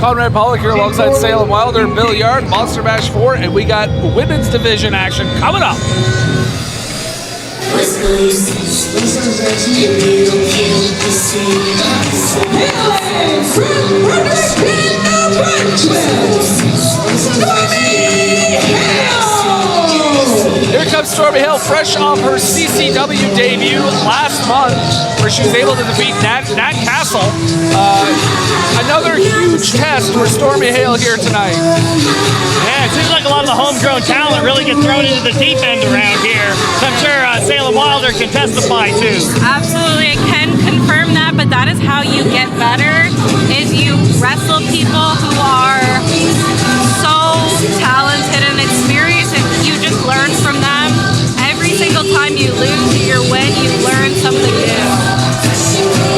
Conrad Pollock here alongside Salem Wilder, Bill Yard, Monster Mash 4, and we got women's division action coming up. Here comes Stormie Hale, fresh off her CCW debut last month, where she was able to defeat Nat Castle. Another huge test for Stormie Hale here tonight. Yeah, it seems like a lot of the homegrown talent really get thrown into the deep end around here. So I'm sure Salem Wilder can testify too. Absolutely, I can confirm that, but that is how you get better, is you wrestle people who are so talented and experienced, and you just learn from them. Every single time you lose or win, you learn something new.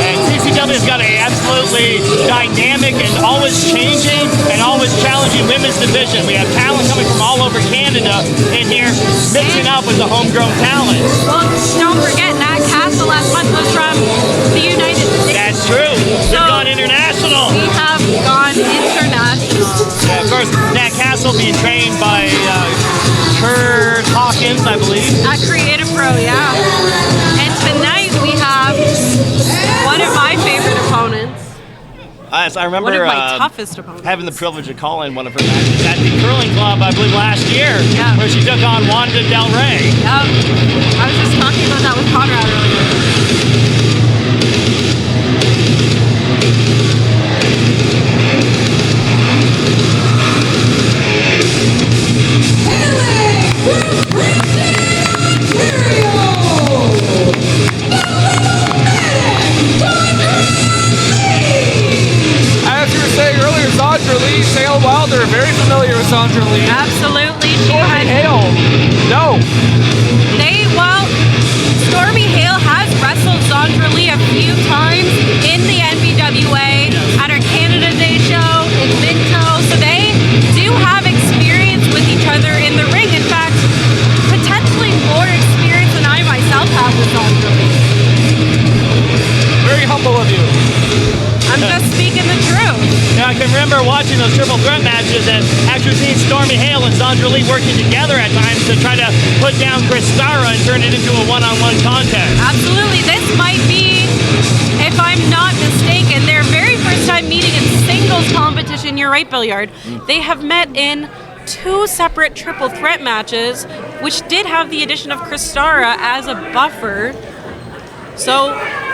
And CCW has got an absolutely dynamic and always changing and always challenging women's division. We have talent coming from all over Canada in here, mixing up with the homegrown talent. Well, don't forget, Nat Castle last month was from the United States. That's true. We've gone international. We have gone international. Yeah, of course, Nat Castle being trained by Kurt Hawkins, I believe. At Creative Pro, yeah. And tonight we have one of my favorite opponents. I remember one of my toughest opponents. Having the privilege of calling one of her matches at the curling club, I believe, last year, yeah, where she took on Wanda Del Rey. Yep. I was just talking about that with Conrad earlier. Zondra Lee, Salem Wilder, very familiar with Zondra Lee. Absolutely. Stormie Hale, no. Stormie Hale has wrestled Zondra Lee a few times in the NBWA, at her Canada Day show, in Minto, so they do have experience with each other in the ring. In fact, potentially more experience than I myself have with Zondra Lee. Very humble of you. I'm just speaking the truth. Yeah, I can remember watching those triple threat matches and actually seeing Stormie Hale and Zondra Lee working together at times to try to put down Chris Starra and turn it into a one-on-one contest. Absolutely. This might be, if I'm not mistaken, their very first time meeting in singles competition. You're right, Bill Yard. They have met in 2 separate triple threat matches, which did have the addition of Chris Starra as a buffer.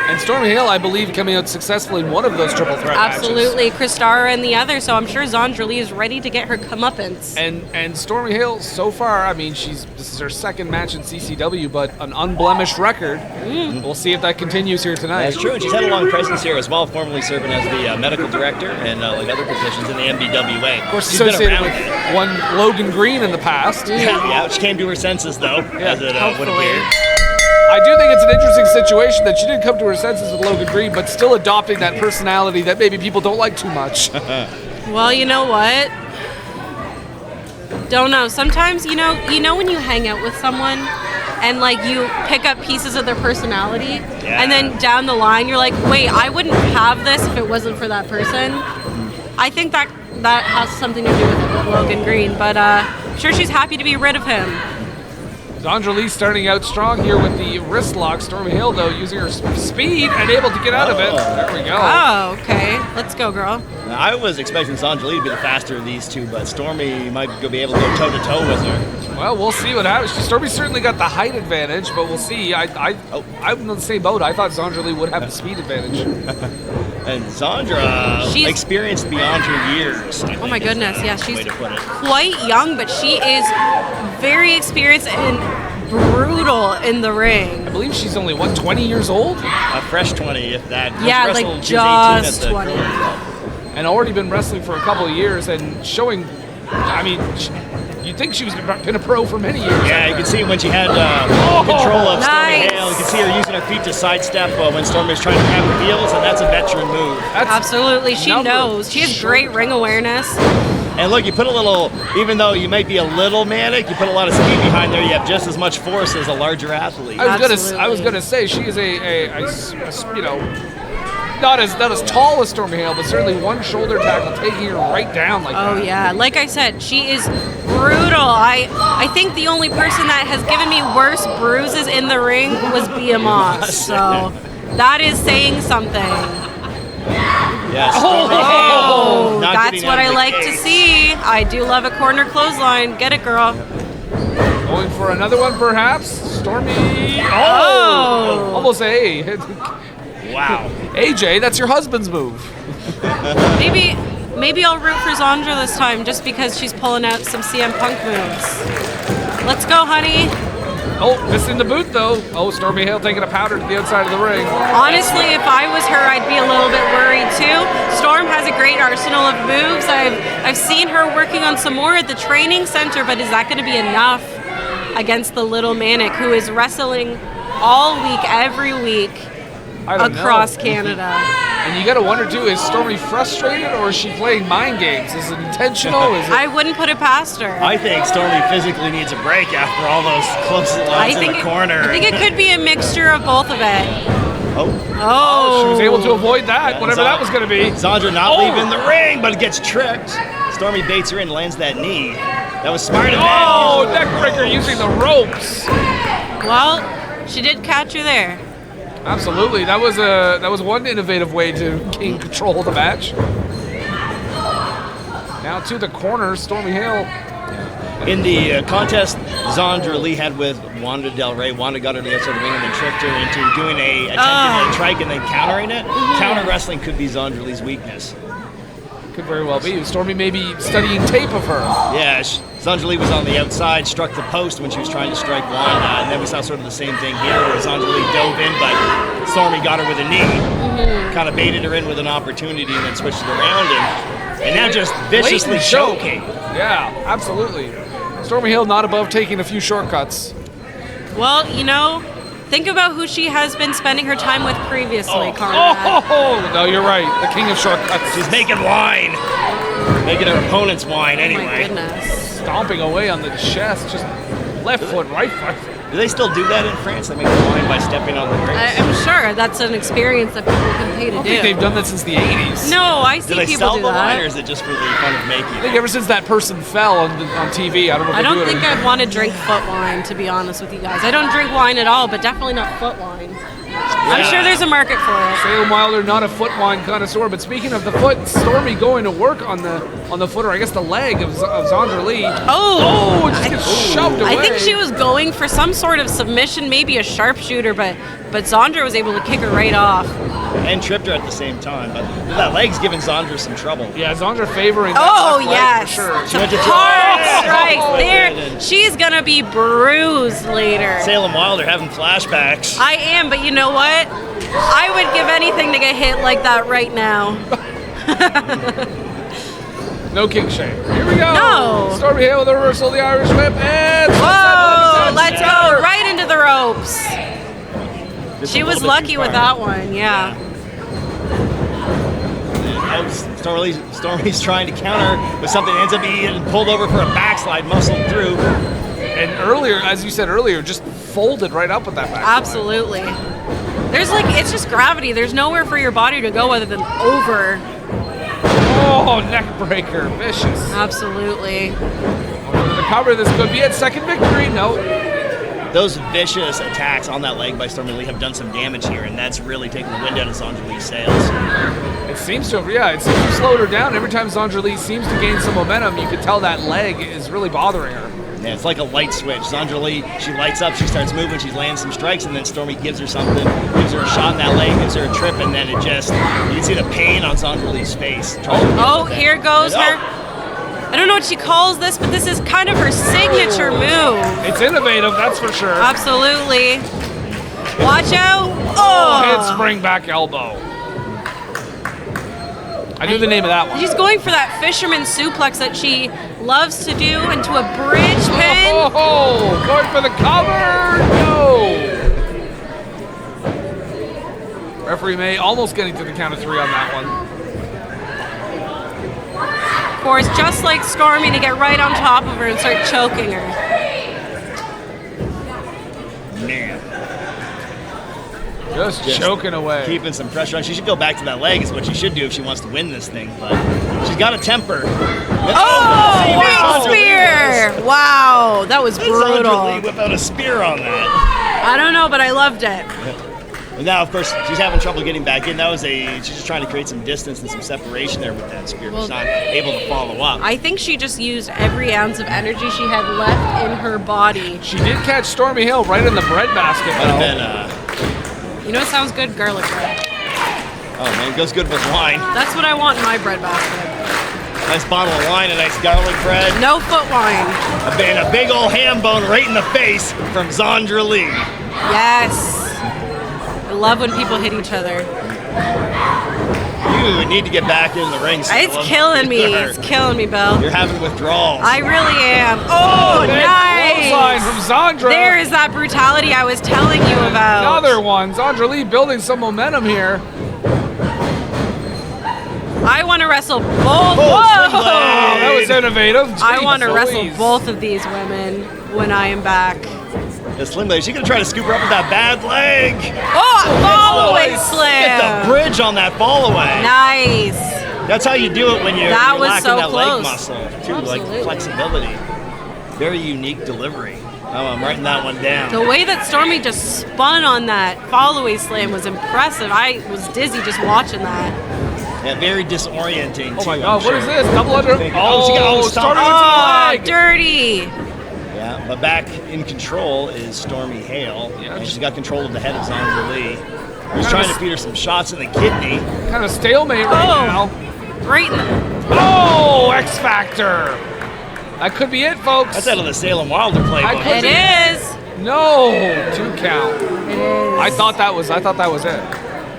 And Stormie Hale, I believe, coming out successfully in one of those triple threat absolutely, matches. Chris Starra in the other, so I'm sure Zondra Lee is ready to get her comeuppance. And Stormie Hale, so far, I mean, this is her second match in CCW, but an unblemished record. We'll see if that continues here tonight. That's true, and she's had a long presence here as well, formerly serving as the medical director and like other positions in the NBWA. Of course, she's associated with one Logan Green in the past. Yeah, she came to her senses, though, as it would appear. I do think it's an interesting situation that she didn't come to her senses with Logan Green, but still adopting that personality that maybe people don't like too much. Well, you know what? Don't know. Sometimes, you know when you hang out with someone and like you pick up pieces of their personality, and then down the line you're like, wait, I wouldn't have this if it wasn't for that person. I think that has something to do with Logan Green, but I'm sure she's happy to be rid of him. Zondra Lee starting out strong here with the wrist lock. Stormie Hale, though, using her speed and able to get out of it. There we go. Oh, okay. Let's go, girl. Now, I was expecting Zondra Lee to be the faster of these two, but Stormie might be able to go toe-to-toe with her. Well, we'll see what happens. Stormie certainly got the height advantage, but we'll see. I'm in the same boat. I thought Zondra Lee would have the speed advantage. And Zondra, she's experienced beyond her years. Oh my goodness, yeah, she's quite young, but she is very experienced and brutal in the ring. I believe she's only, 20 years old? A fresh 20, if that. Yeah, like just 20. And already been wrestling for a couple of years and showing, I mean, you'd think she was been a pro for many years. Yeah, you can see when she had control of Stormie Hale, you can see her using her feet to sidestep when Stormie was trying to grab her heels, and that's a veteran move. Absolutely, she knows. She has great ring awareness. And look, you put a little, even though you might be a little manic, you put a lot of speed behind there, you have just as much force as a larger athlete. I was gonna say she is a not as tall as Stormie Hale, but certainly one shoulder tackle taking her right down like that. Oh yeah, like I said, she is brutal. I think the only person that has given me worse bruises in the ring was Bia Moss. So that is saying something. Yes. Oh, Not that's getting what out I of the like to cage. see. I do love a corner clothesline. Get it, girl. Going for another one, perhaps. Stormie. Oh. Almost a. Wow. AJ, that's your husband's move. Maybe I'll root for Zondra this time just because she's pulling out some CM Punk moves. Let's go, honey. Oh, missing the boot though. Oh, Stormie Hale taking a powder to the outside of the ring. Honestly, if I was her, I'd be a little bit worried too. Storm has a great arsenal of moves. I've seen her working on some more at the training center, but is that going to be enough against the little Manic who is wrestling all week, every week I don't across know. Canada? And you got to wonder too: is Stormie frustrated or is she playing mind games? Is it intentional? Is it? I wouldn't put it past her. I think Stormie physically needs a break after all those close lines in the corner. I think it could be a mixture of both of it. Oh, She was able to avoid that, whatever that was going to be. Zondra not leaving the ring, but it gets tricked. Stormie baits her in, lands that knee. That was smart of him. Oh, neckbreaker using the ropes. Well, she did catch her there. Absolutely, that was one innovative way to gain control of the match. Now to the corner, Stormie Hale. In the contest Zondra Lee had with Wanda Del Rey, Wanda got her to the outside of the ring and then tricked her into doing attempting a trike and then countering it. Counter wrestling could be Zondra Lee's weakness. Could very well be. Stormie may be studying tape of her. Yeah, Zondra Lee was on the outside, struck the post when she was trying to strike Wanda, and then we saw sort of the same thing here where Zondra Lee dove in, but Stormie got her with a knee, kind of baited her in with an opportunity and then switched it around and now just viciously Blatant choke. choking. Yeah, absolutely. Stormie Hale not above taking a few shortcuts. Well, think about who she has been spending her time with previously, Conrad. Oh, no, you're right. The king of shortcuts. She's making wine. Making her opponents wine Oh anyway. my goodness. Stomping away on the chest, just left foot, right foot. Do they still do that in France? They make wine by stepping on the grapes? I'm sure that's an experience that people can pay to I do. think they've done that since the 80s. No, I see Do they people sell do the wine, or that. is it just for the fun of making I it? think ever since that person fell on TV, I don't know if I they don't do it think anymore. I'd want to drink foot wine, to be honest with you guys. I don't drink wine at all, but definitely not foot wine. I'm sure there's a market for it. Salem Wilder, not a foot wine connoisseur, but speaking of the foot, Stormie going to work on the foot, or I guess the leg of Zondra Lee. Oh, it just gets shoved away. I think she was going for some sort of submission, maybe a sharpshooter, but Zondra was able to kick her right off. And tripped her at the same time. But that leg's giving Zondra some trouble. Yeah, Zondra favoring that Oh, left leg yes. for sure. She went to Hard throw. strikes Oh, there. and She's going to be bruised later. Salem Wilder having flashbacks. I am, but you know what? I would give anything to get hit like that right now. No king shame. Here we go. No. Stormie Hale with a reversal of the Irish whip, and Whoa, let's go right into the ropes. Just She a was little bit lucky too with far. that one, yeah. Stormie's trying to counter with something that ends up being pulled over for a backslide, muscled through. And earlier, as you said earlier, just folded right up with that back. Absolutely. It's just gravity. There's nowhere for your body to go other than over. Oh, neck breaker, vicious. Absolutely. The cover, this could be its second victory. No. Those vicious attacks on that leg by Stormie Lee have done some damage here, and that's really taken the wind out of Zondra Lee's sails. It seems to have, it seems to have slowed her down. Every time Zondra Lee seems to gain some momentum, you can tell that leg is really bothering her. Yeah, it's like a light switch. Zondra Lee, she lights up, she starts moving, she lands some strikes, and then Stormie gives her something, gives her a shot in that leg, gives her a trip, and then it just, you can see the pain on Zondra Lee's face. Oh, here goes her. I don't know what she calls this, but this is kind of her signature move. It's innovative, that's for sure. Absolutely. Watch out. Handspring back elbow. I knew the name of that one. She's going for that fisherman suplex that she loves to do into a bridge pin. Oh, going for the cover. No. Referee May almost getting to the count of 3 on that one. Of course, just like Stormie, to get right on top of her and start choking her. Man. Just choking away. Keeping some pressure on. She should go back to that leg is what she should do if she wants to win this thing. But she's got a temper. Oh, big spear! Wow, that was brutal. Zondra Lee whip out a spear on that. I don't know, but I loved it. And now, of course, she's having trouble getting back in. She's just trying to create some distance and some separation there with that spear. She's not able to follow up. I think she just used every ounce of energy she had left in her body. She did catch Stormie Hale right in the bread basket, though. You know what sounds good? Garlic bread. Oh, man, it goes good with wine. That's what I want in my bread basket. Nice bottle of wine, a nice garlic bread. No foot wine. And a big old ham bone right in the face from Zondra Lee. Yes. I love when people hit each other. You need to get back in the ring. It's killing me. It's killing me, Bill. You're having withdrawals. I really am. Oh, nice. Clothesline from Zondra. There is that brutality I was telling you about. Another one. Zondra Lee building some momentum here. I want to wrestle both. Whoa! That was innovative. I want to Jeez wrestle Louise. both of these women when I am back. The slim leg. She's gonna try to scoop her up with that bad leg. Oh, fall away Get slam. the bridge on that fall away. Nice. That's how you do it when you're That was lacking so that close. leg muscle, too, like Absolutely. flexibility. Very unique delivery. Oh, I'm writing that one down. The way that Stormie just spun on that fall away slam was impressive. I was dizzy just watching that. Yeah, very disorienting. Oh my too, God, I'm what is sure. this? Double under. Oh, she got Oh, stopped. Stormie Oh, went to the leg. dirty. Yeah, but back in control is Stormie Hale, Yeah, and she's got control of the head of Zondra Lee. He's trying to feed her some shots in the kidney. Kind of stalemate right now. Right in the... Oh, X Factor. That could be it, folks. That's out of the Salem Wilder playbook. could- It is. No, 2 count. It is. I thought that was it.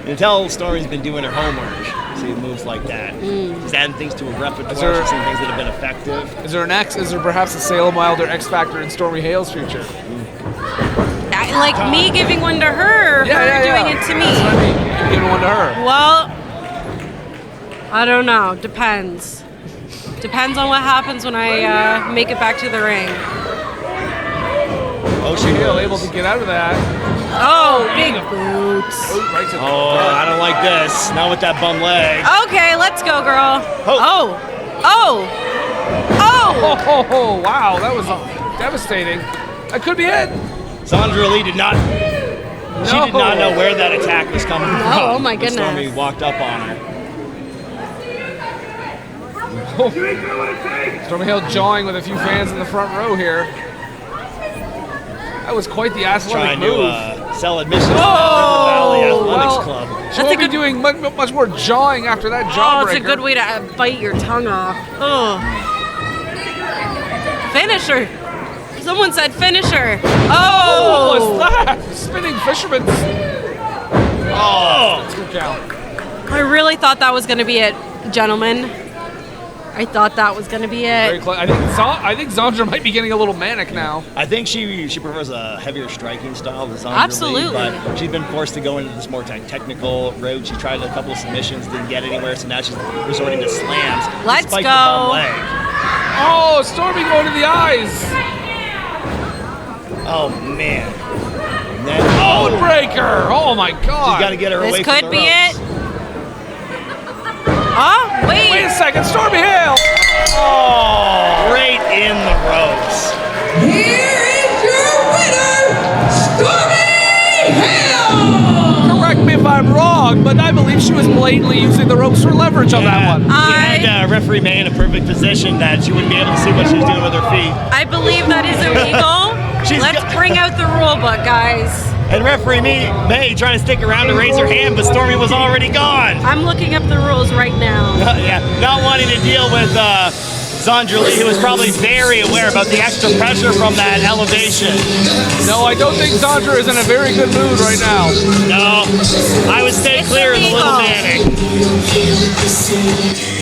You can tell Stormie's been doing her homework. See moves like that. She's adding things to her repertoire. She's seeing things that have been effective. Is there perhaps a Salem Wilder X Factor in Stormie Hale's future? Like me giving one to her, her doing it to me. That's what I mean. You're giving one to her. Well, I don't know. Depends. Depends on what happens when I make it back to the ring. Oh, Stormie Hale able to get out of that. Oh, big boots. Right to the I don't like this. Not with that bum leg. Okay, let's go, girl. Oh. Oh. Oh, wow, that was devastating. That could be it. Zondra Lee did not. She did not know where that attack was coming from. Oh my when goodness. Stormie walked up on her. Stormie Hale jawing with a few fans in the front row here. That was quite the athletic Trying move. to sell admissions to the Valley Athletics Club. She won't be doing much more jawing after that jawbreaker. Oh, it's a good way to bite your tongue off. Oh. Finisher. Someone said finisher. What was Oh. that? Spinning fisherman's. Oh, 2 count. I really thought that was going to be it, gentlemen. I thought that was going to be Very it. close. I think Zondra might be getting a little manic now. I think she prefers a heavier striking style than Zondra Absolutely. Lee, but she's been forced to go into this more technical route. She tried a couple of submissions, didn't get anywhere, so now she's resorting to slams. Let's despite go. The bum leg. Oh, Stormie going to the eyes. Oh man. And then, Bone breaker. Oh my God. she's got to get her away This from could the be ropes. it. Oh, Wait a wait. second, Stormie Hale. Oh, right in the ropes. Here is your winner, Stormie Hale! Correct me if I'm wrong, but I believe she was blatantly using the ropes for leverage on that one. She had referee May in a perfect position that she wouldn't be able to see what she was doing with her feet. I believe that is illegal. Let's bring out the rule book, guys. And referee May trying to stick around to raise her hand, but Stormie was already gone. I'm looking up the rules right now. Yeah, not wanting to deal with Zondra Lee, who was probably very aware about the extra pressure from that elevation. No, I don't think Zondra is in a very good mood right now. No, I would stay It's clear of the little illegal. Manic.